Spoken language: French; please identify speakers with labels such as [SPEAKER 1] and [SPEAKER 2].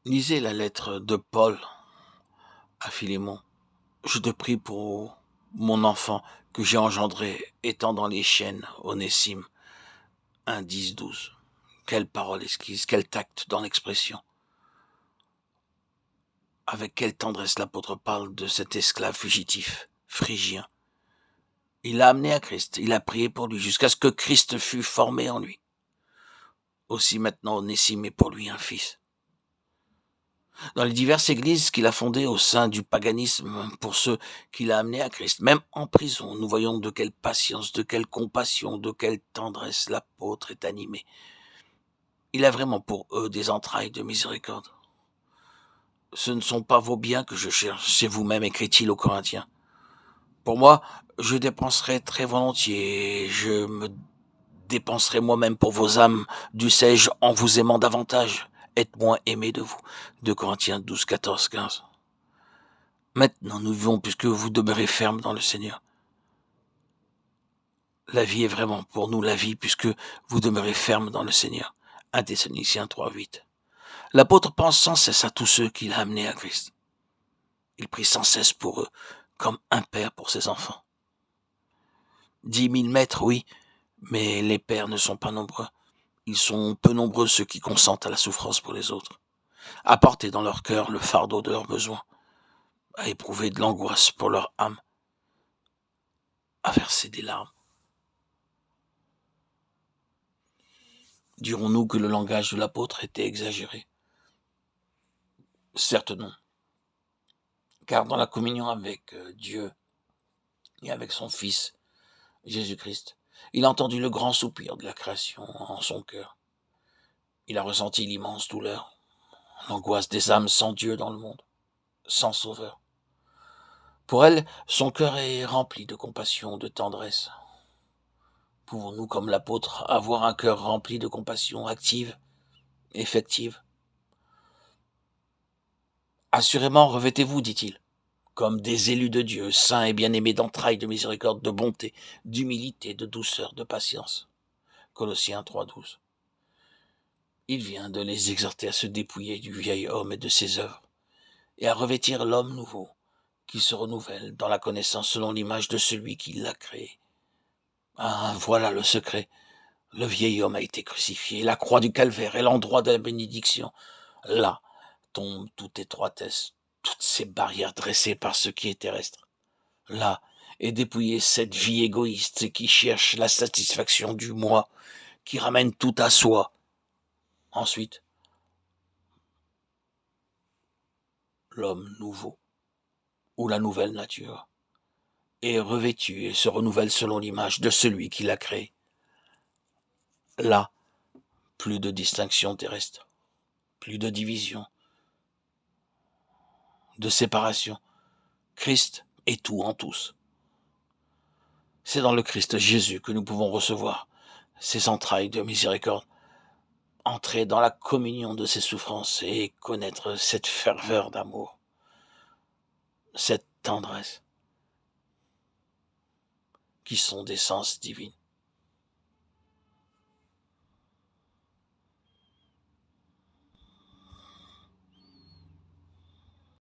[SPEAKER 1] Lisez la lettre de Paul à Philémon. Je te prie pour mon enfant que j'ai engendré étant dans les chaînes, Onésime. 1, 10, 12. Quelle parole esquisse, quel tact dans l'expression. Avec quelle tendresse l'apôtre parle de cet esclave fugitif, phrygien. Il l'a amené à Christ, il a prié pour lui jusqu'à ce que Christ fût formé en lui. Aussi maintenant Onésime est pour lui un fils. Dans les diverses églises qu'il a fondées au sein du paganisme pour ceux qu'il a amenés à Christ, même en prison, nous voyons de quelle patience, de quelle compassion, de quelle tendresse l'apôtre est animé. Il a vraiment pour eux des entrailles de miséricorde. Ce ne sont pas vos biens que je cherche, c'est vous-même, écrit-il aux Corinthiens. Pour moi, je dépenserai très volontiers, je me dépenserai moi-même pour vos âmes, dussé-je en vous aimant davantage, être moins aimé de vous. 2 Corinthiens 12, 14, 15. Maintenant nous vivons puisque vous demeurez ferme dans le Seigneur. La vie est vraiment pour nous la vie puisque vous demeurez ferme dans le Seigneur. 1 Thessaloniciens 3, 8. L'apôtre pense sans cesse à tous ceux qu'il a amenés à Christ. Il prie sans cesse pour eux, comme un père pour ses enfants. 10 000 maîtres, oui, mais les pères ne sont pas nombreux. Ils sont peu nombreux ceux qui consentent à la souffrance pour les autres, à porter dans leur cœur le fardeau de leurs besoins, à éprouver de l'angoisse pour leur âme, à verser des larmes. Dirons-nous que le langage de l'apôtre était exagéré? Certes non, car dans la communion avec Dieu et avec son Fils, Jésus-Christ, il a entendu le grand soupir de la création en son cœur. Il a ressenti l'immense douleur, l'angoisse des âmes sans Dieu dans le monde, sans sauveur. Pour elle, son cœur est rempli de compassion, de tendresse. Pouvons-nous, comme l'apôtre, avoir un cœur rempli de compassion active, effective? Assurément, revêtez-vous, dit-il, comme des élus de Dieu, saints et bien-aimés d'entrailles de miséricorde, de bonté, d'humilité, de douceur, de patience. Colossiens 3,12. Il vient de les exhorter à se dépouiller du vieil homme et de ses œuvres, et à revêtir l'homme nouveau, qui se renouvelle dans la connaissance selon l'image de celui qui l'a créé. Ah, voilà le secret. Le vieil homme a été crucifié, la croix du calvaire est l'endroit de la bénédiction. Là tombe toute étroitesse, toutes ces barrières dressées par ce qui est terrestre. Là est dépouillée cette vie égoïste qui cherche la satisfaction du moi, qui ramène tout à soi. Ensuite, l'homme nouveau, ou la nouvelle nature, est revêtu et se renouvelle selon l'image de celui qui l'a créé. Là, plus de distinction terrestre, plus de division, de séparation. Christ est tout en tous. C'est dans le Christ Jésus que nous pouvons recevoir ses entrailles de miséricorde, entrer dans la communion de ses souffrances et connaître cette ferveur d'amour, cette tendresse, qui sont d'essence divine.